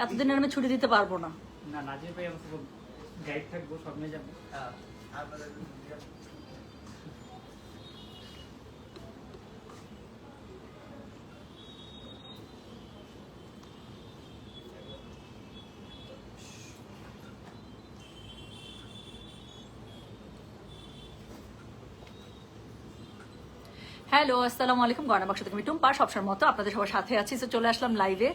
এতদিনের আমি ছুটি দিতে পারবো না। না নাজির ভাই আমাকে গাইড থাকবো, সব নিয়ে যাবো। হ্যালো, আসসালামু আলাইকুম। গয়না বাক্স থেকে আমি টুম্পা, সবসময়ের মতো আপনাদের সবার সাথে আছি। তো চলে আসলাম লাইভে।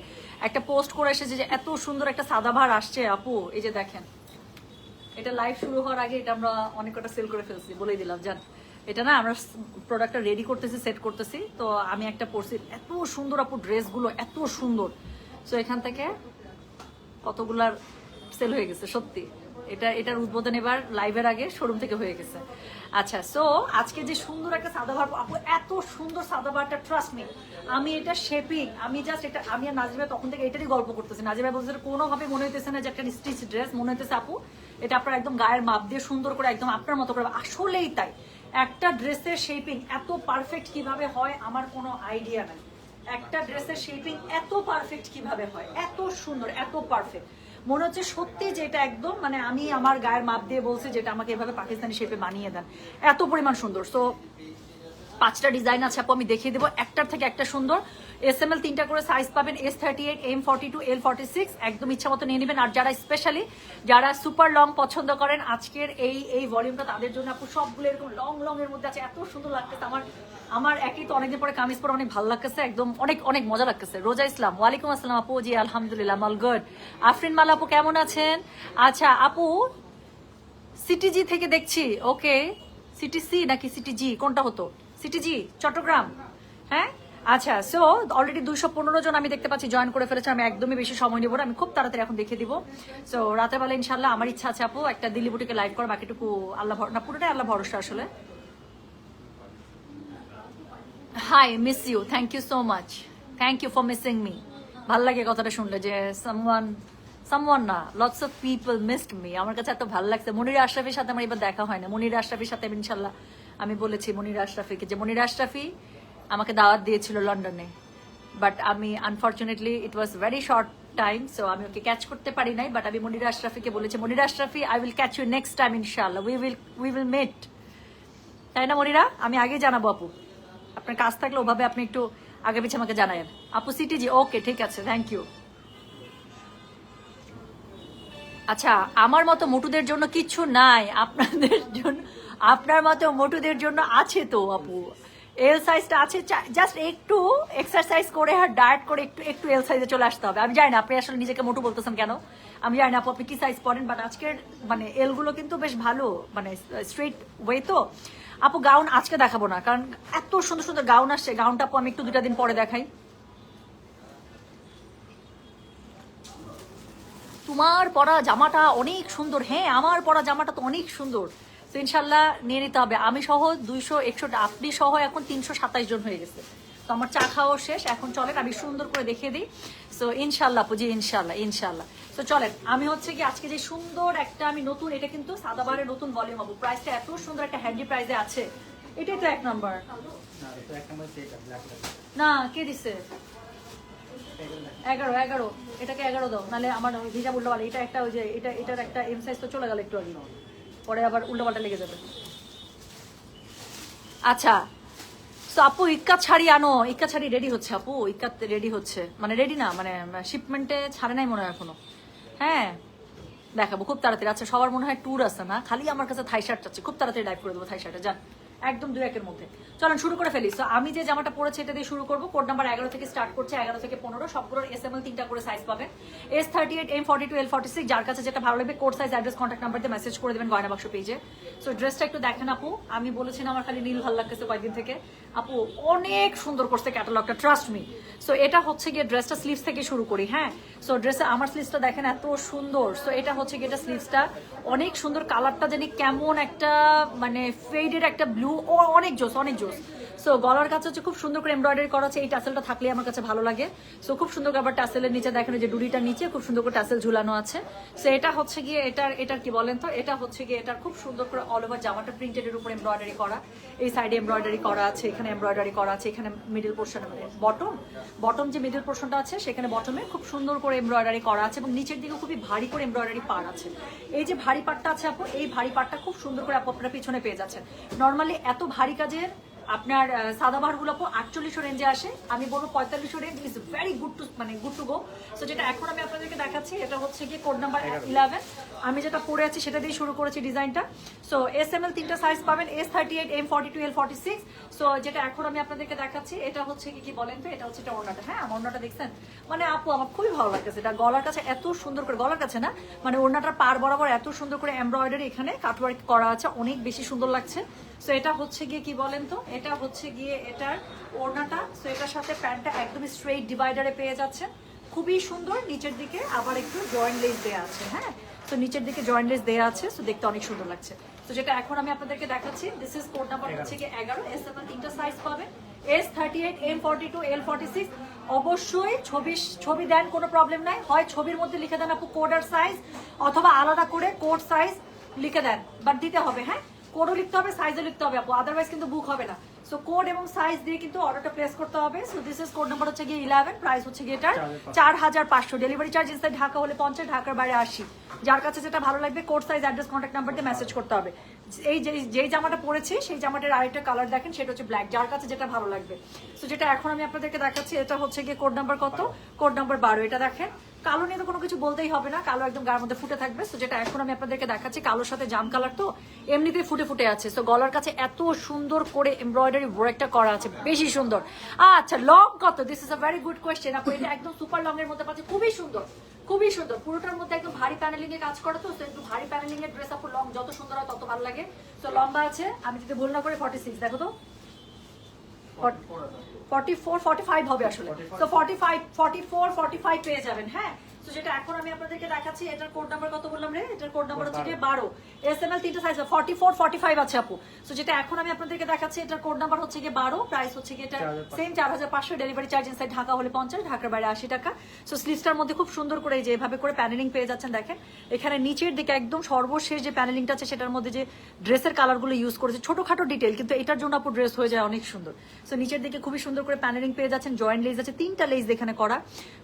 একটা পোস্ট করে এসেছে যে এত সুন্দর একটা সাদাভার আসছে আপু, এই যে দেখেন। এটা লাইভ শুরু হওয়ার আগে এটা আমরা অনেক কটা সেল করে ফেলছি, বলেই দিলাম। জান এটা না, আমরা প্রোডাক্টটা রেডি করতেছি, সেট করতেছি। তো আমি একটা পরছি, এত সুন্দর আপু, ড্রেসগুলো এত সুন্দর। তো এখান থেকে কতগুলার সেল হয়ে গেছে সত্যি। এটার উদ্বোধন এবার লাইভের আগে শোরুম থেকে হয়ে গেছে। আচ্ছা, সো আজকে যে সুন্দর একটা সাদাভার আপু, এত সুন্দর সাদাভারটা, ট্রাস্ট মি। আমি এটা শেপিং, আমি জাস্ট এটা, আমি আর নাজিবা তখন থেকে এটারই গল্প করতেছি। নাজিবা বলছে কোনোভাবে মনে হইতেছে না যে একটা স্টিচ ড্রেস, মনে হইতেছে আপু এটা আপনার একদম গায়ের মাপ দিয়ে সুন্দর করে একদম আপনার মতো করে। আসলেই তাই, একটা ড্রেসের শেপিং এত পারফেক্ট কিভাবে হয় আমার কোনো আইডিয়া নাই। একটা ড্রেসের শেপিং এত পারফেক্ট কিভাবে হয়, এত সুন্দর, এত পারফেক্ট, মনে হচ্ছে সত্যি যে এটা একদম মানে আমি আমার গায়ের মাপ দিয়ে বলছি যেটা আমাকে এভাবে পাকিস্তানি শেপে বানিয়ে দেন, এত পরিমাণ সুন্দর। সো 5টা ডিজাইন আছে আপু, আমি দেখিয়ে দেবো, একটার থেকে একটা সুন্দর। SML 3টা করে সাইজ পাবেন, S38, M42, L46, একদম ইচ্ছা মতো নিয়ে নেবেন। আর যারা স্পেশালি যারা সুপার লং পছন্দ করেন, আজকের এই ভলিউমটা তাদের জন্য আপু। সবগুলো এরকম লং লং এর মধ্যে আছে, এত সুন্দর লাগতেছে। আমার একই তো অনেকদিন পরে কামিজ পরে অনেক ভালো লাগতেছে, একদম অনেক অনেক মজা লাগতেছে। রোজা ইসলাম, ওয়ালাইকুম আসসালাম আপু। জি আলহামদুলিল্লাহ, অল গুড। আফরিন মালা আপু কেমন আছেন? আচ্ছা আপু, সিটিজি থেকে দেখছি, ওকে। সিটিসি নাকি সিটিজি, কোনটা হতো? সিটিজি চট্টগ্রাম, হ্যাঁ। আচ্ছা, সো অলরেডি 215 জন আমি দেখতে পাচ্ছি জয়েন করে ফেলেছে। আমি একদমই বেশি সময় নেবো না, আমি খুব তাড়াতাড়ি এখন দেখিয়ে দিব। সো রাতের বেলা ইনশাল্লাহ আমার ইচ্ছা আছে আপু একটা দিল্লি বুটিকে লাইভ করা, বাকিটুকু আল্লাহ না, পুরোটাই আল্লাহ ভরসা আসলে। Hi, miss you, thank you so much, thank you for missing me. ভাল লাগে কথাটা শুনলে যে সামওয়ান না, lots of people missed me. আমার কাছে এত ভালো লাগছে। মনিরা আশরাফির সাথে আমার এবার দেখা হয় না। মনিরা আশরাফির সাথে ইনশাল্লাহ আমি বলেছি মনিরা আশরাফিকে যে মনিরা আশরাফি আমাকে দাওয়াত দিয়েছিল লন্ডনে, বাট আমি unfortunately it was very short time, so আমি ওকে ক্যাচ করতে পারি নাই। বাট আমি মনিরা আশরাফিকে বলেছি, Monira Ashrafi I will catch you next time ইনশাল্লাহ, উই উইল মেট। তাই না মনিরা? আমি আগেই জানাবো আপু, আপনার কাজ থাকলে ওভাবে আপনি একটু আগে পিছিয়ে আমাকে জানায়েন আপু। সিটিজি, ওকে, ঠিক আছে, থ্যাংক ইউ। আচ্ছা, আমার মতো মোটুদের জন্য কিচ্ছু নাই, আপনাদের জন্য, আপনার মতো মোটুদের জন্য আছে তো আপু। এল সাইজটা আছে, জাস্ট একটু এক্সারসাইজ করে আর ডায়েট করে একটু একটু এল সাইজে চলে আসতে হবে। আমি জানি না আপনি আসলে নিজেকে মোটু বলতেছেন কেন, আমি জানি না আপু আপনি কি সাইজ পরেন, বাট আজকের মানে এলগুলো কিন্তু বেশ ভালো, মানে স্ট্রেট ওয়ে তো। আপু গাউন আজকে দেখাবো না, কারণ এত সুন্দর সুন্দর গাউন আসছে। গাউনটা আপু আমি একটু 2টা দিন পরে দেখাই। তোমার পরা জামাটা অনেক সুন্দর, হ্যাঁ আমার পরা জামাটা তো অনেক সুন্দর। তো ইনশাল্লাহ নিয়ে নিতে হবে। আমি সহ 261, আপনি সহ এখন 327 জন হয়ে গেছে। তো আমার চা খাওয়া শেষ, এখন চলেন আমি সুন্দর করে দেখিয়ে দিই। সো ইনশাল্লাহ আপু, জি ইনশাল্লাহ ইনশাল্লাহ। তো চলেন, আমি হচ্ছে কি আজকে যে সুন্দর একটা আমি নতুন, এটা কিন্তু সাদাবারের নতুন ভলিউম আপু, প্রাইসটা এত সুন্দর একটা হ্যান্ডি প্রাইসে আছে। এটাই তো 1 নম্বর না, কে দিছে? 11 এটাকে 11 দাও, নাহলে আমার হিসাব উল্টোপাল্টা। এটা একটা ওই যে এটার একটা এম সাইজ তো চলে গেল একটু আগে, পরে আবার উল্টোপাল্টা লেগে যাবে। আচ্ছা, তো আপু ইক্কাত শাড়ি আনো, ইক্কাত শাড়ি রেডি হচ্ছে আপু, ইক্কাত রেডি হচ্ছে, মানে রেডি না মানে শিপমেন্টে ছাড়ে নাই মনে হয় এখনো। হ্যাঁ দেখাবো খুব তাড়াতাড়ি। আচ্ছা, সবার মনে হয় ট্যুর আছে না, খালি আমার কাছে থাই শার্ট চাচ্ছি, খুব তাড়াতাড়ি লাইভ করে দেবো থাই শার্টে, যান একদম 2-1 মধ্যে। চলেন শুরু করে ফেলি। তো আমি যে জামাটা পরেছি এটা দিয়ে শুরু করবো। কোড নাম্বার 11 থেকে স্টার্ট করছে, 11 থেকে 15, সবগুলোর SML 3টা করে সাইজ পাবেন, S38, M42, L46, যার কাছে যেটা ভালো লাগবে code size, address, contact number দিয়ে মেসেজ করে দেবেন গয়না বাক্স পেজে। সো ড্রেসটা একটু দেখেন আপু, আমি বলেছিলাম আমার খালি নীল ভালো লাগতেছে কয়েকদিন থেকে, আপু অনেক সুন্দর করছে ক্যাটালগটা, ট্রাস্ট মি। সো এটা হচ্ছে গিয়ে ড্রেসটা স্লিভস থেকে শুরু করি, হ্যাঁ। সো ড্রেসে আমার স্লিভসটা দেখেন এত সুন্দর। সো এটা হচ্ছে গিয়ে এটা স্লিভসটা অনেক সুন্দর, কালারটা জানি কেমন একটা মানে ফেডেড একটা ব্লু, ও অনেক জোস, অনেক জোস। সো গলার কাছে হচ্ছে খুব সুন্দর করে এমব্রয়ডারি করা আছে, এই টাসেলটা থাকলে আমার কাছে ভালো লাগে। সো খুব সুন্দর করে আবার টাসেলের নিচে দেখেন যে ডুরিটার নিচে খুব সুন্দর করে টাসেল ঝুলানো আছে। সো এটা হচ্ছে গিয়ে এটার কি বলেন তো, এটা হচ্ছে গিয়ে এটার খুব সুন্দর করে অল ওভার জামাটা প্রিন্টেড এর উপর এমব্রয়ডারি করা, এই সাইডে এমব্রয়ডারি করা আছে, এখানে এমব্রয়ডারি করা আছে, এখানে মিডল পোর্শনে মানে বটম যে মিডল পোর্শনটা আছে সেখানে বটমে খুব সুন্দর করে এমব্রয়ডারি করা আছে এবং নিচের দিকে খুবই ভারী করে এমব্রয়ডারি পার আছে। এই যে ভারী পাটটা আছে আপু, এই ভারী পাটটা খুব সুন্দর করে আপু আপনার পিছনে পেয়ে যাচ্ছেন। নর্মালি এত ভারী কাজের আপনার সাদাবাহারগুলো আপু 4800 রেঞ্জে আসে, আমি বলবো 4500 range is very good to মানে গুড টু গো। সো যেটা এখন আমি আপনাদেরকে দেখাচ্ছি এটা হচ্ছে কি কোড নাম্বার 11, আমি যেটা পরে আছি সেটা দিয়ে শুরু করেছি ডিজাইনটা। সো SML 3টা সাইজ পাবেন, S38, M42, L46। সো যেটা এখন আমি আপনাদেরকে দেখাচ্ছি এটা হচ্ছে কি বলেন তো, এটা হচ্ছে এটা ওড়নাটা। হ্যাঁ আমার ওড়নাটা দেখছেন, মানে আপু আমার খুবই ভালো লাগতেছে এটা। গলার কাছে এত সুন্দর করে, গলার কাছে না মানে ওড়নাটার পার বরাবর এত সুন্দর করে এমব্রয়ডারি এখানে কাটওয়ার্ক করা আছে, অনেক বেশি সুন্দর লাগছে। সো এটা হচ্ছে গিয়ে কি বলেন তো, এটা হচ্ছে গিয়ে এটার ওড়নাটা। সো এটার সাথে প্যান্টটা একদম স্ট্রেইট ডিভাইডারে পেয়ে যাচ্ছেন, খুবই সুন্দর। নিচের দিকে আবার একটু জয়েন্ট লেস দেওয়া আছে। হ্যাঁ তো নিচের দিকে জয়েন্ট লেস দেওয়া আছে, সো দেখতে অনেক সুন্দর লাগছে। তো যেটা এখন আমি আপনাদেরকে দেখাচ্ছি, দিস ইজ কোড নাম্বার হচ্ছে গিয়ে 11, SML 3টা সাইজ পাবেন, S38, M42, L46। অবশ্যই ছবি দেন, কোনো প্রবলেম নাই, হয় ছবির মধ্যে লিখে দেন আপু কোড আর সাইজ, অথবা আলাদা করে কোড সাইজ লিখে দেন, বাট দিতে হবে। হ্যাঁ কোডও লিখতে হবে, সাইজও লিখতে হবে আপু, আদারওয়াইজ কিন্তু বুক হবে না। সো কোড এবং সাইজ দিয়ে কিন্তু অর্ডারটা প্লেস করতে হবে। So this is code number হচ্ছে গিয়ে 11, প্রাইস হচ্ছে গিয়ে এটার 4500, ডেলিভারি চার্জ ইনসাইড ঢাকা হলে 50, ঢাকার বাইরে 80। যার কাছে যেটা ভালো লাগবে code size address contact number দিয়ে মেসেজ করতে হবে। এই যেই জামাটা পরেছি সেই জামাটার আরেকটা কালার দেখেন, সেটা হচ্ছে ব্ল্যাক, যার কাছে যেটা ভালো লাগবে। সো যেটা এখন আমি আপনাদেরকে দেখাচ্ছি এটা হচ্ছে গিয়ে কোড নাম্বার কত, কোড নাম্বার 12। এটা দেখেন কালো নিয়ে তো কোনো কিছু বলতেই হবে না, কালো একদম গায়ের মধ্যে ফুটে থাকবে। সো যেটা এখন আমি আপনাদেরকে দেখাচ্ছি কালোর সাথে জাম কালার তো এমনিতেই ফুটে ফুটে আছে। সো গলার কাছে এত সুন্দর করে এমব্রয়ডারি ওয়ার্কটা করা আছে, বেশি সুন্দর। আচ্ছা লং কত, this is a very good question আপু। এটা একদম সুপার লং এর মধ্যে পাচ্ছে, খুবই সুন্দর, খুবই সুন্দর। পুরোটার মধ্যে একদম ভারী প্যানেলিং এর কাজ করে, তো একটু ভারী প্যানেলিং এর ড্রেস আপু লং যত সুন্দর হয় তত ভালো লাগে। তো লম্বা আছে, আমি যদি ভুল না করে 46, দেখো তো 44, 45 হবে আসলে। তো 45, 44, 45 পেয়ে যাবেন। হ্যাঁ তো যেটা এখন আমি আপনাদেরকে দেখাচ্ছি এটার কোড নাম্বার কত বললাম রে, এটার কোড নাম্বার হচ্ছে 12, SML 3টা সাইজ 44, 45 আছে আপু। তো যেটা এখন আমি আপনাদেরকে দেখাচ্ছি এটার কোড নাম্বার হচ্ছে গিয়ে 12, প্রাইস হচ্ছে গিয়ে এটা same 4500, delivery charge inside Dhaka হলে 50, ঢাকার বাইরে 80 টাকা। সো স্লিভসটার মধ্যে খুব সুন্দর করে যে এভাবে করে প্যানেলিং পেয়ে যাচ্ছেন। দেখেন এখানে নিচের দিকে একদম সর্বশেষ যে প্যানেলিংটা আছে সেটার মধ্যে যে ড্রেসের কালারগুলো ইউজ করেছে, ছোটখাটো ডিটেল, কিন্তু এটার জন্য আপু ড্রেস হয়ে যায় অনেক সুন্দর। সো নিচের দিকে খুবই সুন্দর করে প্যানেলিং পেয়ে যাচ্ছেন, জয়েন্ট লেস আছে, 3টা লেস এখানে করা।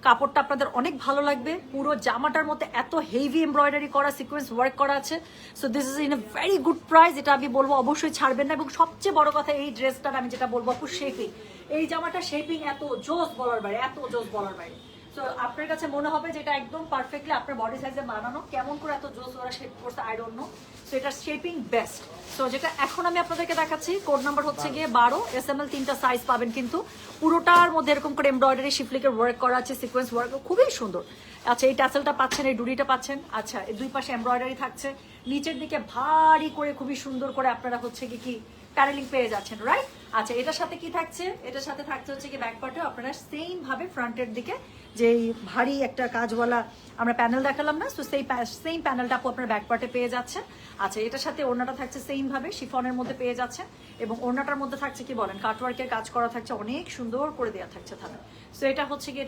কাপড়টা আপনাদের অনেক ভালো লাগবে, পুরো জামাটার মধ্যে এত হেভি এমব্রয়ডারি করা, সিকোয়েন্স ওয়ার্ক করা আছে। So this is in a very good price, এটা আমি বলবো অবশ্যই ছাড়বেন না। এবং সবচেয়ে বড় কথা এই ড্রেসটার আমি যেটা বলবো আপু শেপিং, এই জামাটা শেপিং এত জোস বলার বাইরে, এত জোস বলার বাইরে। সো আপনার কাছে মনে হবে যে এটা একদম পারফেক্টলি আপনার বডি সাইজে বানানো, কেমন করে এত জোস ওরা শেপ করছে আই ডোন্ট নো। সো এটার শেপিং বেস্ট। সো যেটা এখন আমি আপনাদেরকে দেখাচ্ছি কোড নাম্বার হচ্ছে গিয়ে 12, SML 3টা সাইজ পাবেন, কিন্তু পুরোটার মধ্যে এরকম করে এমব্রয়ডারি শিফলিকের ওয়ার্ক করা আছে, সিকোয়েন্স ওয়ার্ক খুবই সুন্দর। আচ্ছা এই টাসেলটা পাচ্ছেন, এই ডুরিটা পাচ্ছেন। আচ্ছা এই দুই পাশে এমব্রয়ডারি থাকছে, নিচের দিকে ভারী করে খুবই সুন্দর করে আপনারা হচ্ছে কি প্যানেলিং পেয়ে যাচ্ছেন, রাইট। আচ্ছা এটার সাথে কি থাকছে, এটার সাথে থাকছে হচ্ছে কি ব্যাক পার্টে আপনারা সেম ভাবে ফ্রন্টের দিকে যে ভারী একটা কাজওয়ালা আমরা প্যানেল দেখালাম না, তো সেই সেম প্যানেলটা আপু আপনার ব্যাক পার্টে পেয়ে যাচ্ছেন। আচ্ছা এটার সাথে ওড়নাটা থাকছে সেম ভাবে শিফনের মধ্যে পেয়ে যাচ্ছেন, এবং ওড়নাটার মধ্যে থাকছে কি বলেন কাটওয়ার্কের কাজ করা থাকছে, অনেক সুন্দর করে দেওয়া থাকছে থানা। সো এটা হচ্ছে কি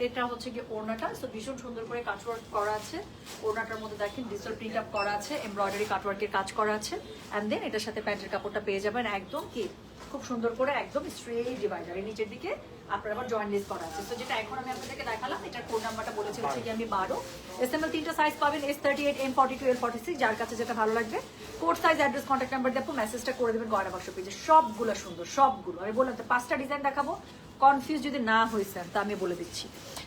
এটা হচ্ছে কি ওড়নাটা। সো ভীষণ সুন্দর করে কাটওয়ার্ক করা আছে, ওড়নাটার মধ্যে দেখেন ডিজিটাল প্রিন্ট আপ করা আছে, এমব্রয়ডারি কাটওয়ার্কের কাজ করা আছে। অ্যান্ড দেন এটার সাথে প্যান্টের কাপড়টা পেয়ে যাবেন একদম কি খুব সুন্দর করে একদম স্ট্রেট ডিভাইডার, নিচের দিকে আপনার আবার জয়েন্ট লেস করা আছে। তো যেটা এখন আমি আপনাদেরকে দেখালাম এটার কোড নাম্বারটা বলেছি হচ্ছে কি আমি 12, SML 3টা সাইজ পাবেন, S38, M42, L46, যার কাছে যেটা ভালো লাগবে code size address contact number দিয়ে আপু মেসেজটা করে দেবেন গয়না বাক্স পেজে। সবগুলো সুন্দর, সবগুলো আমি বললাম তো 5টা ডিজাইন দেখাবো, কনফিউজ যদি না হয়েছেন তা আমি বলে দিচ্ছি।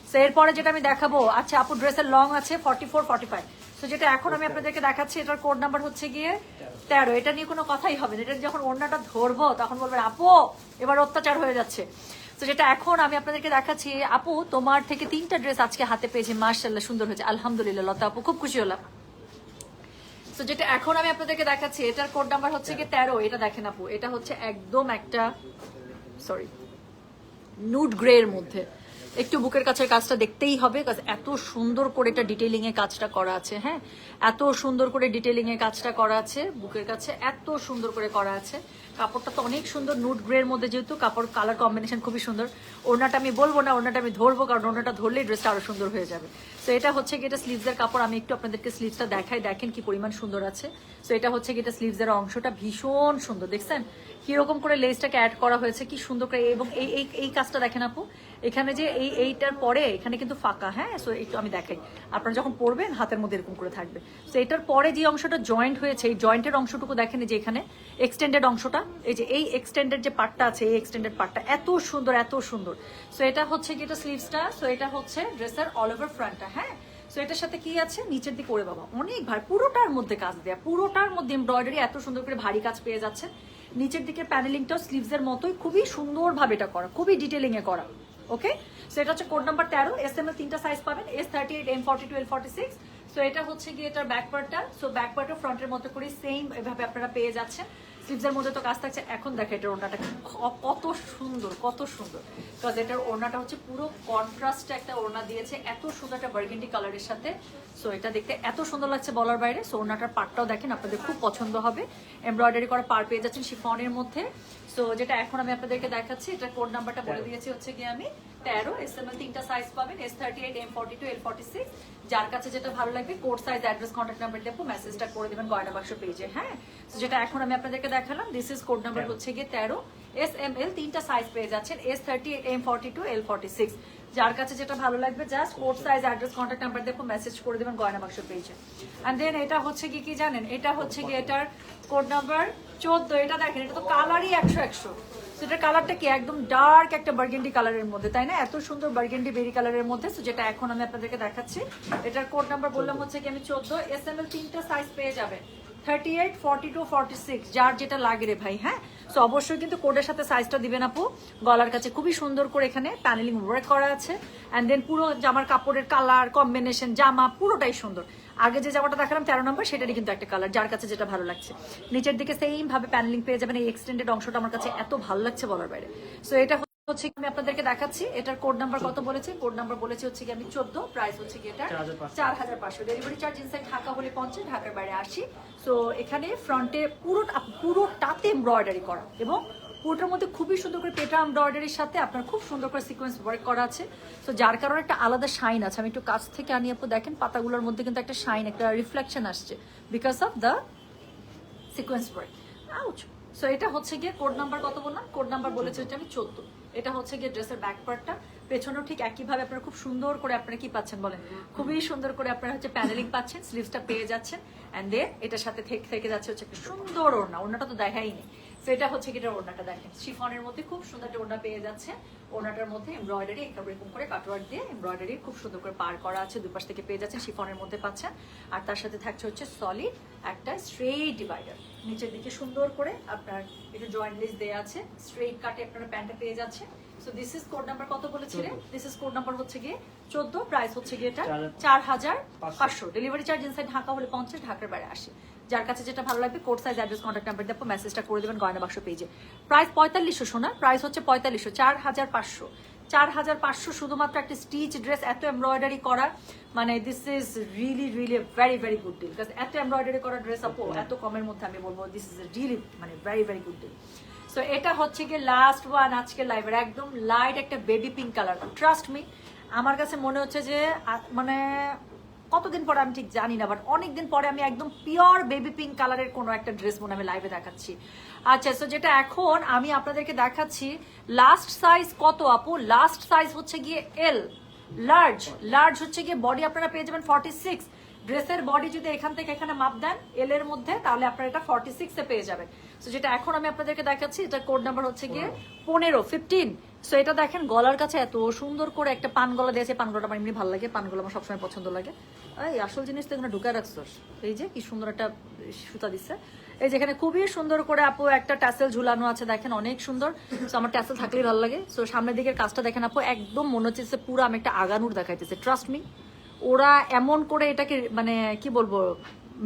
সো এরপরে যেটা আমি দেখাবো, আচ্ছা আপু ড্রেসের লং আছে 44, 45। তো যেটা এখন আমি আপনাদেরকে দেখাচ্ছি এটার কোড নাম্বার হচ্ছে গিয়ে 13, এটা নিয়ে কোনো কথাই হবে না। এটা যখন ওড়নাটা ধরবো তখন বলবেন আপু এবার অত্যাচার হয়ে যাচ্ছে। তো যেটা এখন আমি আপনাদেরকে দেখাচ্ছি, আপু তোমার থেকে 3টা ড্রেস আজকে হাতে পেয়েছি, মাশাআল্লাহ সুন্দর হয়েছে, আলহামদুলিল্লাহ লতা আপু খুব খুশি হলাম। তো যেটা এখন আমি আপনাদেরকে দেখাচ্ছি এটার কোড নাম্বার হচ্ছে গিয়ে 13, এটা দেখেন আপু এটা হচ্ছে একদম একটা সরি নুড গ্রে এর মধ্যে, একটু বুকের কাছের কাজটা দেখতেই হবে, এত সুন্দর করে এটা ডিটেইলিং এর কাজটা করা আছে। হ্যাঁ এত সুন্দর করে ডিটেইলিং এর কাজটা করা আছে, বুকের কাছে এত সুন্দর করে করা আছে, কাপড়টা তো অনেক সুন্দর, নুড গ্রে এর মধ্যে, যেহেতু কাপড় কালার কম্বিনেশন খুবই সুন্দর। ওড়নাটা আমি বলবো না, ওড়নাটা আমি ধরবো, কারণ ওড়নাটা ধরলেই ড্রেসটা আরো সুন্দর হয়ে যাবে। তো এটা হচ্ছে কি এটা স্লিভসের কাপড়, আমি একটু আপনাদেরকে স্লিভসটা দেখাই, দেখেন কি পরিমাণ সুন্দর আছে। তো এটা হচ্ছে কি এটা স্লিভসের অংশটা ভীষণ সুন্দর, দেখছেন কিরকম করে লেসটাকে অ্যাড করা হয়েছে, কি সুন্দর করে। এবং এই এই এই কাজটা দেখেন আপু, এখানে যে এইটার পরে এখানে কিন্তু ফাঁকা, হ্যাঁ। সো একটু আমি দেখাই, আপনারা যখন পরবেন হাতের মধ্যে এরকম করে থাকবে। তো এটার পরে যে অংশটা জয়েন্ট হয়েছে, এই জয়েন্টের অংশটুকু দেখেন, যে এখানে এক্সটেন্ডেড অংশটা, এই যে এই এক্সটেন্ডেড যে পার্টটা আছে, এই এক্সটেন্ডেড পার্টটা এত সুন্দর, এত সুন্দর। সো এটা হচ্ছে কি এটা স্লিভসটা। সো এটা হচ্ছে ড্রেসের অল ওভার ফ্রন্টটা, হ্যাঁ। সো এটার সাথে কি আছে, নিচের দিকে ওরে বাবা অনেক ভারী, পুরোটার মধ্যে কাজ দেয়া, পুরোটার মধ্যে এমব্রয়ডারি, এত সুন্দর করে ভারী কাজ পেয়ে যাচ্ছে। নিচের দিকে প্যানেলিংটাও স্লিভসের মতোই খুবই সুন্দরভাবে এটা করা, খুবই ডিটেলিং এ করা। ওকে, সো এটা হচ্ছে কোড নাম্বার 13, SML 3টা সাইজ পাবেন, S38, M42, L46। সো এটা হচ্ছে গিয়ে এটার ব্যাক পার্টটা। সো ব্যাক পার্টও ফ্রন্টের মতো করে সেম এভাবে আপনারা পেয়ে যাচ্ছেন। স্লিভসের মধ্যে তো কাজ থাকছে। এখন দেখো এটার ওড়নাটা কত সুন্দর, কত সুন্দর। বিকজ এটার ওড়নাটা হচ্ছে পুরো কন্ট্রাস্টে একটা ওড়না দিয়েছে, এত সুন্দর একটা বার্গেন্ডি কালারের সাথে। সো এটা দেখতে এত সুন্দর লাগছে বলার বাইরে। সো ওড়নাটার পার্টটাও দেখেন, আপনাদের খুব পছন্দ হবে। এমব্রয়ডারি করা পার পেয়ে যাচ্ছেন শিফনের মধ্যে। সো যেটা এখন আমি আপনাদেরকে দেখাচ্ছি, এটা কোড নাম্বারটা বলে দিয়েছি হচ্ছে কি আমি 13, SML 3টা সাইজ পাবেন, S38, M42, L46। যার কাছে যেটা ভালো লাগবে code size, address, contact number দেবো, মেসেজটা করে দেবেন গয়না বাক্স পেজে, হ্যাঁ। তো যেটা এখন আমি আপনাদেরকে দেখালাম, দিস ইজ কোড নাম্বার হচ্ছে গিয়ে 13, SML 3টা সাইজ পেয়ে যাচ্ছেন, S38, M42, L46। যার কাছে যেটা ভালো লাগবে just code size, address, contact number দেবো, মেসেজ করে দেবেন গয়না বাক্স পেজে। এন্ড দেন এটা হচ্ছে কি জানেন, এটা হচ্ছে কি এটার কোড নাম্বার 14। এটা দেখেন, এটা তো কালারই 100। সেটার কালারটা কি একদম ডার্ক একটা বার্গেন্ডি কালারের মধ্যে, তাই না? এত সুন্দর বার্গেন্ডি বেরি কালারের মধ্যে। তো যেটা এখন আমি আপনাদেরকে দেখাচ্ছি, এটার কোড নাম্বার বললাম হচ্ছে কি আমি 14, SML 3টা সাইজ পেয়ে যাবে, 38, 42, 46, যার যেটা লাগে রে ভাই, হ্যাঁ। সো অবশ্যই কিন্তু কোডের সাথে সাইজটা দিবেন আপু। গলার কাছে খুবই সুন্দর করে এখানে প্যানেলিং ওয়ার্ক করা আছে। অ্যান্ড দেন পুরো জামার কাপড়ের কালার কম্বিনেশন, জামা পুরোটাই সুন্দর। আগে যে জামাটা দেখালাম 13 নম্বর, সেটারই কিন্তু একটা কালার, যার কাছে যেটা ভালো লাগছে। নিচের দিকে সেম ভাবে প্যানেলিং পেয়ে যাবেন। এই এক্সটেন্ডেড অংশটা আমার কাছে এত ভালো লাগছে বলার বাইরে। সো এটা হচ্ছে আমি আপনাদেরকে দেখাচ্ছি, এটার কোড নাম্বার কত বলেছে, কোড নাম্বার বলেছে হচ্ছে কি আমি 14, প্রাইস হচ্ছে কি এটা 4500। ডেলিভারি চার্জ ইনসাইড ঢাকা হলে 50, ঢাকার বাইরে 80। সো এখানে ফ্রন্টে পুরোটাতে এমব্রয়ডারি করা, এবং পুরোটার মধ্যে খুবই সুন্দর করে পেটা এমব্রয়ডারির সাথে আপনার খুব সুন্দর করে সিকোয়েন্স ওয়ার্ক করা আছে। সো যার কারণে একটা আলাদা শাইন আছে। আমি একটু কাছ থেকে আনি আপু, দেখেন পাতাগুলোর মধ্যে কিন্তু একটা শাইন, একটা রিফ্লেকশন আসছে because of the sequence work. Ouch. So এটা হচ্ছে গিয়ে কোড নাম্বার কত বললাম, কোড নাম্বার বলেছে হচ্ছে আমি 14। এটা হচ্ছে গিয়ে ড্রেসের ব্যাক পার্টটা, পেছনেও ঠিক একইভাবে আপনারা খুব সুন্দর করে আপনারা কি পাচ্ছেন বলেন, খুবই সুন্দর করে আপনারা হচ্ছে প্যানেলিং পাচ্ছেন, স্লিভসটা পেয়ে যাচ্ছেন। এন্ড দেন এটার সাথে থেকে যাচ্ছে হচ্ছে একটা সুন্দর ওড়না, ওড়নাটা তো দেখাই নেই। সো এটা হচ্ছে কি এটা ওড়নাটা দেখেন, শিফনের মধ্যে খুব সুন্দর একটা ওড়না পেয়ে যাচ্ছে। ওড়নাটার মধ্যে এমব্রয়ডারি এরকম করে কাটওয়ার্ক দিয়ে এমব্রয়ডারি খুব সুন্দর করে পার করা আছে, দুই পাশ থেকে পেয়ে যাচ্ছেন, শিফনের মধ্যে পাচ্ছেন। আর তার সাথে থাকছে হচ্ছে সলিড একটা স্ট্রেট ডিভাইডার, নিচের দিকে সুন্দর করে আপনার এটা জয়েন্ট লেস দেয়া আছে, স্ট্রেট কাটে আপনারা প্যান্টটা পেয়ে যাচ্ছে। So this is code number কত বলেছিলেন, দিস ইজ কোড নাম্বার হচ্ছে গিয়ে 14, প্রাইস হচ্ছে গিয়ে এটা 4500। ডেলিভারি চার্জ ইনসাইড ঢাকা হলে 50, ঢাকার বাইরে 80। যার কাছে যেটা ভালো লাগবে code size, address, contact number দেবো, মেসেজটা করে দেবেন গয়না বাক্স পেজে। প্রাইস 4500 শোনা, প্রাইস হচ্ছে 4500, 4500, 4500 শুধুমাত্র একটা স্টিচ ড্রেস, এত এমব্রয়ডারি করা, মানে this is really really very very good deal. Because এত এমব্রয়ডারি করা ড্রেস আপু এত কমের মধ্যে আমি বলবো দিস ইজ রিয়েলি মানে very very good deal. So এটা হচ্ছে গিয়ে লাস্ট ওয়ান আজকের লাইভের, একদম লাইট একটা baby pink colour. Trust me, আমার কাছে মনে হচ্ছে যে মানে কতদিন পরে আমি ঠিক জানি না, বাট অনেকদিন পরে আমি একদম পিওর বেবি পিঙ্ক কালারের কোনো একটা ড্রেস মনে আমি লাইভে দেখাচ্ছি। আচ্ছা, সো যেটা এখন আমি আপনাদেরকে দেখাচ্ছি, লাস্ট সাইজ কত আপু, লাস্ট সাইজ হচ্ছে গিয়ে এল, লার্জ হচ্ছে গিয়ে বডি আপনারা পেয়ে যাবেন 46। ড্রেসের বডি যদি এখান থেকে এখানে মাপ দেন এল এর মধ্যে, তাহলে আপনারা এটা 46 এ পেয়ে যাবেন। সো যেটা এখন আমি আপনাদেরকে দেখাচ্ছি, এটা কোড নাম্বার হচ্ছে গিয়ে 15। সো এটা দেখেন গলার কাছে এত সুন্দর করে একটা পান গলা দিয়েছে, পান গলাটা আমার এমনি ভালো লাগে, পান গলা আমার সবসময় পছন্দ লাগে। এই আসল জিনিস তো এখানে ঢুকায় রাখছোস, এই যে কি সুন্দর একটা সুতা দিচ্ছে, এই যেখানে খুবই সুন্দর করে আপু একটা ট্যাসেল ঝুলানো আছে, দেখেন অনেক সুন্দর। সো আমার ট্যাসেল থাকলেই ভালো লাগে। সো সামনের দিকের কাজটা দেখেন আপু, একদম মনে হচ্ছে পুরো আমি একটা আগানুর দেখাইতেছে। ট্রাস্ট মি, ওরা এমন করে এটাকে মানে কি বলবো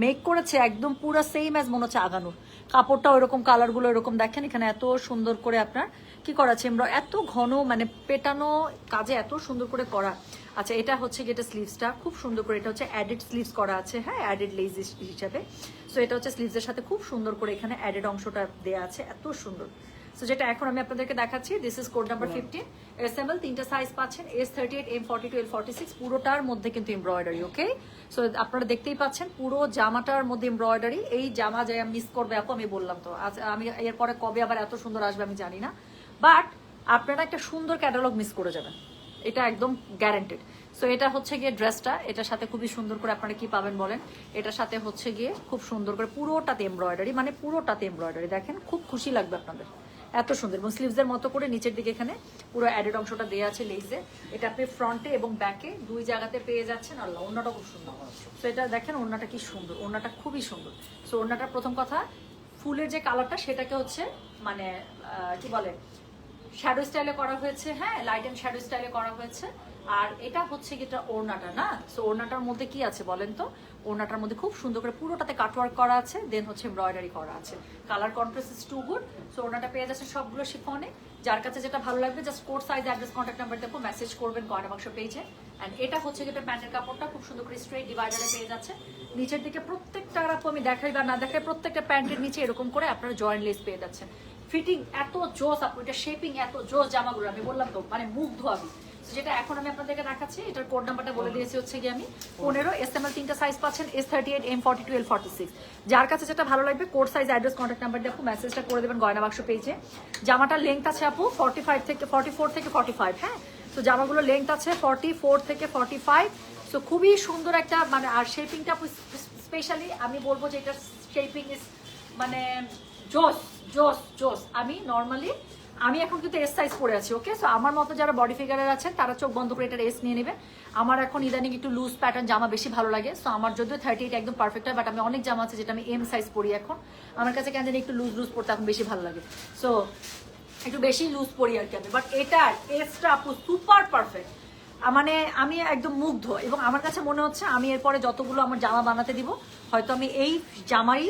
মেক করেছে, একদম পুরো সেম অ্যাজ মনে হচ্ছে আগানুর। কাপড়টা ওইরকম, কালারগুলো এরকম, দেখেন এখানে এত সুন্দর করে আপনার কি করা আছে এত ঘন মানে পেটানো কাজে এত সুন্দর করে করা। আচ্ছা এটা হচ্ছে যেটা স্লিভসটা খুব সুন্দর করে, এটা হচ্ছে অ্যাডেড স্লিভস করা আছে, হ্যাঁ অ্যাডেড লেস হিসাবে। সো এটা হচ্ছে স্লিভসের সাথে খুব সুন্দর করে এখানে অ্যাডেড অংশটা দেওয়া আছে, এত সুন্দর। সো যেটা এখন আমি আপনাদেরকে দেখাচ্ছি, this is code number 15 SML, 3টা সাইজ পাচ্ছেন, S38, M42, L46, পুরোটার মধ্যে কিন্তু এমব্রয়ডারি। ওকে, সো আপনারা দেখতেই পাচ্ছেন পুরো জামাটার মধ্যে এমব্রয়ডারি। এই জামা যে মিস করবে আপু আমি বললাম তো, আজ আমি এরপরে কবে আবার এত সুন্দর আসবে আমি জানি না, বাট আপনারা একটা সুন্দর ক্যাটালগ মিস করে যাবেন, এটা একদম গ্যারান্টেড। সো এটা হচ্ছে গিয়ে ড্রেসটা, এটার সাথে খুবই সুন্দর করে আপনারা কি পাবেন বলেন, এটার সাথে হচ্ছে গিয়ে খুব সুন্দর করে পুরোটাতে এমব্রয়ডারি, মানে পুরোটাতে এমব্রয়ডারি, দেখেন খুব খুশি লাগবে আপনাদের, এত সুন্দর। এবং স্লিভসের মতো করে নিচের দিকে এখানে পুরো অ্যাডেড অংশটা দেওয়া আছে লেসে, এটা আপনি ফ্রন্টে এবং ব্যাকে দুই জায়গাতে পেয়ে যাচ্ছেন। আল্লাহ, ওড়নাটা খুব সুন্দর। সো এটা দেখেন ওড়নাটা কি সুন্দর, ওড়নাটা খুবই সুন্দর। সো ওড়নাটার প্রথম কথা, ফুলের যে কালারটা সেটাকে হচ্ছে মানে কি বলে শ্যাডো স্টাইলে করা হয়েছে, হ্যাঁ লাইট এন্ড শ্যাডো স্টাইলে করা হয়েছে। আর এটা হচ্ছে যেটা ওড়নাটা না, সো ওড়নাটার মধ্যে কি আছে বলেন তো, ওড়নাটার মধ্যে খুব সুন্দর করে পুরোটাতে কাটওয়ার্ক করা আছে, দেন হচ্ছে এমব্রয়ডারি করা আছে, colour contrast is too good. So ওড়নাটা পেয়ে যাচ্ছে সবগুলো শিফনে, যার কাছে যেটা ভালো লাগবে just code size address contact number দেবো, মেসেজ করবেন গয়না বাক্স পেজে। অ্যান্ড এটা হচ্ছে যেটা প্যান্টের কাপড়টা খুব সুন্দর করে স্ট্রেট ডিভাইডারে পেয়ে যাচ্ছে। নিচের দিকে প্রত্যেকটা আপু আমি দেখাই বা না দেখাই, প্রত্যেকটা প্যান্টের নিচে এরকম করে আপনারা জয়েন্ট লেস পেয়ে যাচ্ছেন। ফিটিং এত জোস আপু, এটা শেপিং এত জোস জামাগুলো, আমি বললাম তো মানে মুগ্ধ আমি। যেটা এখন আমি আপনাদেরকে দেখাচ্ছি, এটার কোড নাম্বারটা বলে দিয়েছি হচ্ছে কি আমি 15, এসএমএল 3টা সাইজ পাচ্ছেন, S38, M42, L46, যার কাছে যেটা ভালো লাগবে code size address contact number দিয়ে আপু মেসেজটা করে দেবেন গয়না বাক্স পেজে। জামাটার লেন্থ আছে আপু 44 থেকে 45, হ্যাঁ তো জামাগুলো লেন্থ আছে 44 থেকে 45। সো খুবই সুন্দর একটা মানে, আর শেপিংটা আপু স্পেশালি আমি বলবো যে এটা শেপিং ইজ মানে জোস জোস জোস। আমি নর্মালি আমি এখন কিন্তু এস সাইজ পরে আছি, ওকে। সো আমার মতো যারা বডি ফিগারের আছেন তারা চোখ বন্ধ করে এটার এস নিয়ে নেবেন। আমার এখন ইদানিং একটু লুজ প্যাটার্ন জামা বেশি ভালো লাগে। সো আমার যদিও 38 একদম পারফেক্ট হয়, বাট আমি অনেক জামা আছে যেটা আমি এম সাইজ পরি এখন, আমার কাছে কেন জানি একটু লুজ লুজ পরতে এখন বেশি ভালো লাগে। সো একটু বেশি লুজ পরি আর কি আমি, বাট এটার এসটা আপু সুপার পারফেক্ট, মানে আমি একদম মুগ্ধ। এবং আমার কাছে মনে হচ্ছে আমি এরপরে যতগুলো আমার জামা বানাতে দিব, হয়তো আমি এই জামাই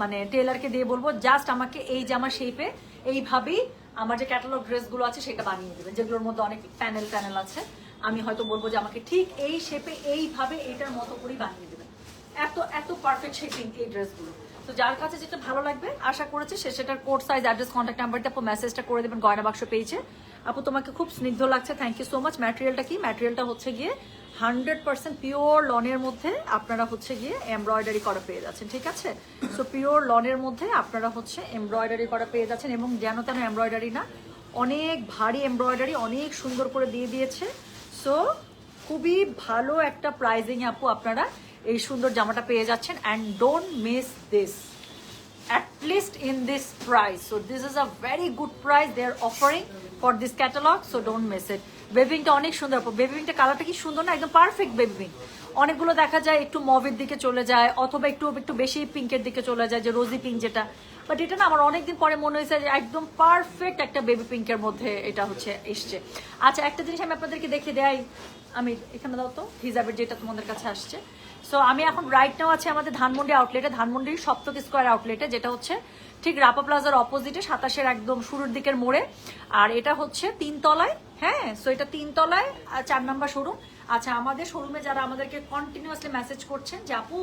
মানে টেলারকে দিয়ে বলবো জাস্ট আমাকে এই জামা শেপে এইভাবেই আমার যে ক্যাটালগ ড্রেসগুলো আছে সেটা বানিয়ে দেবেন, যেগুলোর মধ্যে অনেক প্যানেল আছে, আমি হয়তো বলবো যে আমাকে ঠিক এই শেপে এইভাবে এইটার মতো করেই বানিয়ে দেবেন। এত এত পারফেক্ট শেপিং এই ড্রেসগুলো। তো যার কাছে যেটা ভালো লাগবে আশা করেছি সে সেটার কোড সাইজ অ্যাড্রেস কন্ট্যাক্ট নাম্বারটা আপু মেসেজটা করে দেবেন গয়না বাক্স পেয়েছে। আপু তোমাকে খুব স্নিগ্ধ লাগছে, থ্যাংক ইউ সো মাচ। ম্যাটেরিয়ালটা কি, ম্যাটেরিয়ালটা হচ্ছে গিয়ে 100% পিওর লনের মধ্যে আপনারা হচ্ছে গিয়ে এমব্রয়ডারি করা পেয়ে যাচ্ছেন, ঠিক আছে। সো পিওর লনের মধ্যে আপনারা হচ্ছে এমব্রয়ডারি করা পেয়ে যাচ্ছেন, এবং যেন তেন এমব্রয়ডারি না, অনেক ভারী এমব্রয়ডারি অনেক সুন্দর করে দিয়ে দিয়েছে। সো খুবই ভালো একটা প্রাইজিং আপু আপনারা এই সুন্দর জামাটা পেয়ে যাচ্ছেন। And don't miss this, at least in this price. So this is a very good price they are offering for this catalog, so don't miss it. বেবিংটা অনেক সুন্দর, বেবিংটা কালারটা কি সুন্দর না, একদম পারফেক্ট বেবিং। অনেকগুলো দেখা যায় একটু মভের দিকে চলে যায়, অথবা একটু বেশি পিঙ্কের দিকে চলে যায়, যে রোজি পিঙ্ক যেটা, বাট এটা না আমার অনেকদিন পরে মনে হয়েছে যে একদম পারফেক্ট একটা বেবি পিঙ্কের মধ্যে এটা হচ্ছে এসছে। আচ্ছা একটা জিনিস আমি আপনাদেরকে দেখে দেয়, আমি এখানে দাও তো হিজাবের যেটা তোমাদের কাছে আসছে। সো আমি এখন রাইট নাও আছে আমাদের ধানমন্ডি আউটলেটে, ধানমন্ডির সপ্তক স্কোয়ার আউটলেটে, যেটা হচ্ছে ঠিক রাপা প্লাজার অপোজিটে 27-এর একদম শুরুর দিকের মোড়ে। আর এটা হচ্ছে 3 তলায়, হ্যাঁ সো এটা 3 তলায় 4 নাম্বার শোরুম। আচ্ছা আমাদের শোরুমে যারা আমাদেরকে কন্টিনিউয়াসলি মেসেজ করছেন যে আপু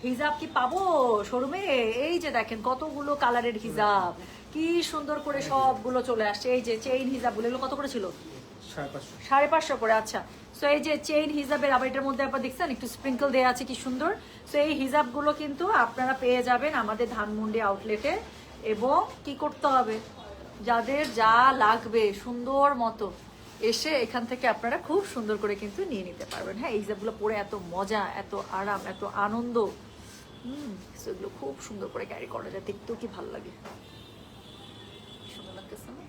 হিজাব কি পাবো শোরুমে, এই যে দেখেন কতগুলো কালারের হিজাব, কি সুন্দর করে সবগুলো চলে আসছে। এই যে চেইন হিজাবগুলো, এগুলো কত করে ছিল? 550 করে। আচ্ছা সো এই যে চেইন হিজাবের, আবার এটার মধ্যে আবার দেখছেন একটু স্প্রিঙ্কল দেওয়া আছে, কি সুন্দর। সো এই হিজাবগুলো কিন্তু আপনারা পেয়ে যাবেন আমাদের ধানমন্ডি আউটলেটে। এবং কি করতে হবে, যাদের যা লাগবে সুন্দর মতো এসে এখান থেকে আপনারা খুব সুন্দর করে কিন্তু নিয়ে নিতে পারবেন। হ্যাঁ এই হিজাবগুলো পরে এত মজা, এত আরাম, এত আনন্দ, সেগুলো খুব সুন্দর করে ক্যারি করা যায়, দেখতেও কি ভালো লাগে, সুন্দর লাগতেছে না?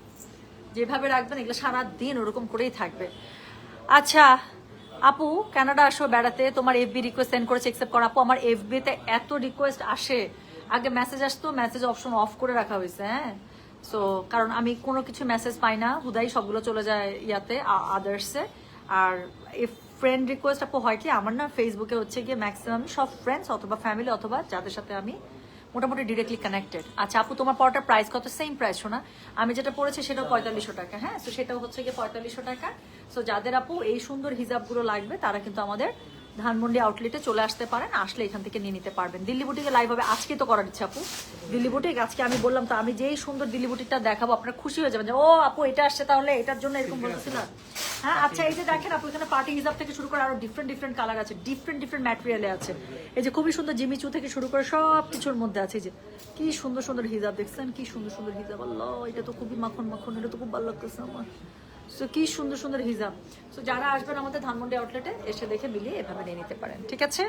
যেভাবে রাখবেন এগুলো সারাদিন ওরকম করেই থাকবে। আচ্ছা আপু কানাডা আসো বেড়াতে, তোমার এফবি রিকোয়েস্ট সেন্ড করেছে, অ্যাকসেপ্ট করা। আপু আমার এফবিতে এত রিকোয়েস্ট আসে, আগে মেসেজ আসতো, মেসেজ অপশন অফ করে রাখা হয়েছে, হ্যাঁ সো কারণ আমি কোনো কিছু মেসেজ পাই না, হুদাই সবগুলো চলে যায় ইয়াতে আদার্সে। আর এই ফ্রেন্ড রিকোয়েস্ট আপু হয় কি আমার না ফেসবুকে হচ্ছে গিয়ে ম্যাক্সিমাম সব ফ্রেন্ডস অথবা ফ্যামিলি অথবা যাদের সাথে আমি মোটামুটি ডিরেক্টলি কানেক্টেড। আচ্ছা আপু তোমার পরোটার প্রাইস কত? সেম প্রাইস শোনা, আমি যেটা পড়েছি সেটাও 4500 টাকা। হ্যাঁ, তো সেটাও হচ্ছে গিয়ে 4500 টাকা। সো যাদের আপু এই সুন্দর হিজাবগুলো লাগবে তারা কিন্তু আমাদের ধানমন্ডি আউটলেটে চলে আসতে পারেন, আসলে এখান থেকে নিয়ে নিতে পারবেন। দিল্লি বুটিকে লাইভ হবে আজকে তো করার ইচ্ছা আপু, দিল্লি বুটিক আজকে আমি বললাম তো, আমি যেই সুন্দর দিল্লি বুটিকটা দেখাবো আপনারা খুশি হয়ে যাবেন যে ও আপু এটা আসছে, তাহলে এটার জন্য এরকম বলতেছিলাম। হ্যাঁ আচ্ছা, এই যে দেখেন আপু এখানে পার্টি হিসাব থেকে শুরু করে আরো ডিফারেন্ট ডিফারেন্ট কালার আছে, ডিফারেন্ট ডিফারেন্ট ম্যাটেরিয়ালে আছে। এই যে খুবই সুন্দর জিমিচু থেকে শুরু করে সব কিছুর মধ্যে আছে। এই যে কি সুন্দর সুন্দর হিজাব দেখছেন, কি সুন্দর সুন্দর হিজাব, আল্লাহ এটা তো খুবই মাখন মাখন, এটা তো খুব ভালো লাগতেছে আমার। সো কি সুন্দর সুন্দর হিজাব। সো যারা আসবেন আমাদের ধানমন্ডি আউটলেটে এসে দেখে মিলিয়ে এভাবে নিয়ে নিতে পারেন, ঠিক আছে।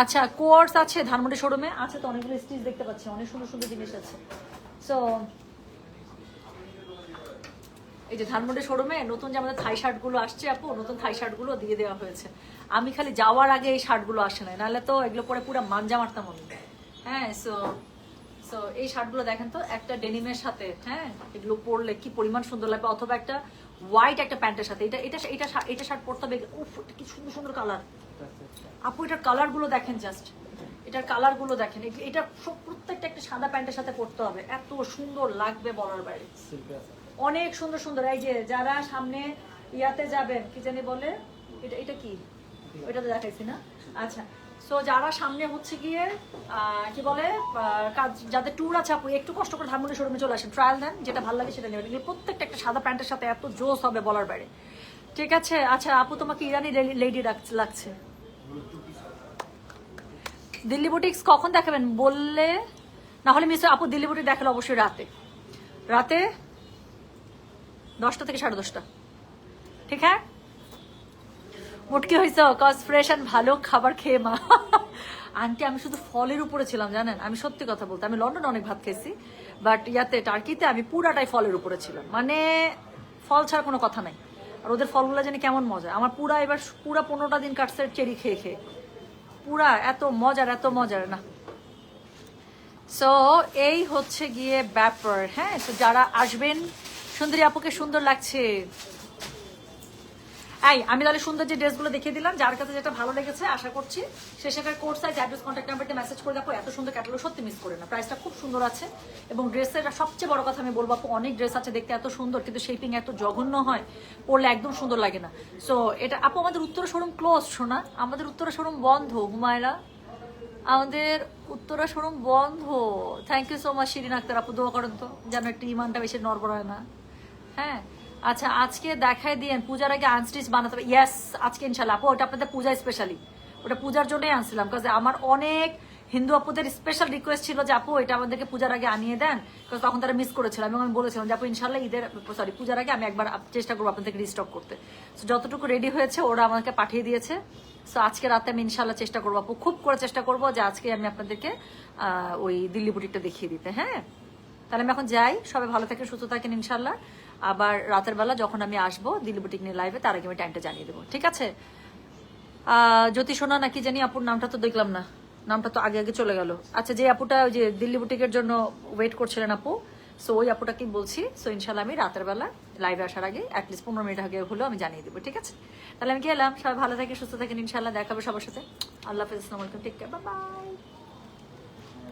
আচ্ছা কোর্স আছে ধানমন্ডি শোরুমে, আছে তো অনেকগুলো স্টিচ দেখতে পাচ্ছি, অনেক সুন্দর সুন্দর জিনিস আছে। সো এই যে ধানমন্ডি শোরুমে নতুন যে আমাদের থাই শার্টগুলো আসছে আপু, নতুন থাই শার্টগুলো দিয়ে দেওয়া হয়েছে। আমি খালি যাওয়ার আগে এই শার্টগুলো আসে না, নাহলে তো এগুলো পরে পুরো মাঞ্জা মারতাম আমি। হ্যাঁ সো সো এই শার্টগুলো দেখেন তো, একটা ডেনিমের সাথে, হ্যাঁ এগুলো পরলে কি পরিমাণ সুন্দর লাগবে, অথবা একটা হোয়াইট একটা প্যান্টের সাথে এটা এটা এটা এটা শার্ট পরতে হবে। উফ কি সুন্দর সুন্দর কালার আপু, এটার কালার গুলো দেখেন, জাস্ট এটার কালার গুলো দেখেন। এটা প্রত্যেকটা একটা সাদা প্যান্টের সাথে পরতে হবে, এত সুন্দর লাগবে বলার বাইরে, অনেক সুন্দর সুন্দর। এই যে যারা সামনে ইয়াতে যাবেন, কি জানি বলে এটা, এটা কি ওইটা তো দেখাইছি না। আচ্ছা সো যারা সামনে হচ্ছে গিয়ে কি বলে যাদের ট্যুর আছে আপু, একটু কষ্ট করে ধানমন্ডি শোরুমে চলে আসেন, ট্রায়াল দেন, যেটা ভালো লাগে সেটা নেবেন। এগুলো প্রত্যেকটা একটা সাদা প্যান্টের সাথে এত জোস হবে বলার বাইরে, ঠিক আছে। আচ্ছা আপু তোমাকে ইরানি লেডি লাগছে, দিল্লি বুটিক্স কখন দেখাবেন বললে, না হলে মিস আপু দিল্লি বুটিক দেখালে অবশ্যই রাতে, রাতে 10টা থেকে 10:30, ঠিক হ্যাঁ। মুটকি হয়েছে কজ ফ্রেশ অ্যান্ড ভালো খাবার খেয়ে মা। আন্টি আমি শুধু ফলের উপরে ছিলাম জানেন, আমি সত্যি কথা বলতে, আমি লন্ডনে অনেক ভাত খেয়েছি, বাট ইয়াতে টার্কিতে আমি পুরাটাই ফলের উপরে ছিলাম, মানে ফল ছাড়া কোনো কথা নাই। আর ওদের ফলগুলো জানি কেমন মজা, আমার এবার পুরা 15টা দিন কাটছে চেরি খেয়ে খেয়ে, পুরা এত মজার এত মজার না। সো এই হচ্ছে গিয়ে ব্যাপার। হ্যাঁ তো যারা আসবেন, সুন্দরী আপুকে সুন্দর লাগছে। এই আমি তাহলে সুন্দর যে ড্রেসগুলো দেখিয়ে দিলাম, যার কাছে যেটা ভালো লেগেছে আশা করছি সে সেটার কোড সাইজ অ্যাড্রেস কন্ট্যাক্ট নাম্বারটা মেসেজ করে দেখো, এত সুন্দর ক্যাটালগ সত্যি মিস করে না, প্রাইসটা খুব সুন্দর আছে। এবং ড্রেসের সবচেয়ে বড় কথা আমি বলবো আপু, অনেক ড্রেস আছে দেখতে এত সুন্দর কিন্তু শেপিং এত জঘন্য হয়, পরলে একদম সুন্দর লাগে না। সো এটা আপু আমাদের উত্তরা শোরুম ক্লোজ, শোনা আমাদের উত্তরা শোরুম বন্ধ, হুমায়রা আমাদের উত্তরা শোরুম বন্ধ। Thank you so much Shirin Akter আপু, দোয়া করেন তো যেন একটু ইমানটা বেশি নড়বড় হয় না। হ্যাঁ আচ্ছা আজকে দেখাই দিয়েন পূজার আগে আনস্টিচ বানাতে হবে, ইয়েস আজকে ইনশাল্লাহ আপু, ওটা আপনাদের পূজা স্পেশালি, ওটা পূজার জন্যই আনছিলাম, কারণ আমার অনেক হিন্দু আপুদের স্পেশাল রিকোয়েস্ট ছিল যে আপু এটা আমাদেরকে পূজার আগে আনিয়ে দেন, কারণ তখন তারা মিস করেছিল। এবং আমি বলেছিলাম যে আপু ইনশাল্লাহ ঈদের সরি পূজার আগে আমি একবার চেষ্টা করবো আপনাদেরকে রিস্টক করতে। সো যতটুকু রেডি হয়েছে ওরা আমাকে পাঠিয়ে দিয়েছে। সো আজকে রাতে আমি ইনশাল্লাহ চেষ্টা করবো আপু, খুব করে চেষ্টা করবো যে আজকে আমি আপনাদেরকে ওই দিল্লি বুটিকটা দেখিয়ে দিতে। হ্যাঁ তাহলে আমি এখন যাই, সবাই ভালো থাকেন সুস্থ থাকেন ইনশাল্লাহ। আবার রাতের বেলা যখন আমি আসবো দিল্লি বুটিক নিয়ে লাইভে, তার আগে আমি টাইমটা জানিয়ে দেবো, ঠিক আছে। জ্যোতি সোনা নাকি জানি আপুর নামটা তো দেখলাম না, নামটা তো আগে আগে চলে গেল। আচ্ছা যে আপুটা ওই যে দিল্লি বুটিকের জন্য ওয়েট করছিলেন আপু, সো ওই আপুটাকেই বলছি। সো ইনশাল্লাহ আমি রাতের বেলা লাইভে আসার আগে অ্যাটলিস্ট 15 মিনিট আগে হলেও আমি জানিয়ে দেবো, ঠিক আছে। তাহলে আমি গেলাম, সবাই ভালো থাকেন সুস্থ থাকেন ইনশাল্লাহ, দেখাবে সবার সাথে। আল্লাহ হাফেজ, আসসালামু আলাইকুম, টেক কেয়ার, বাই বাই।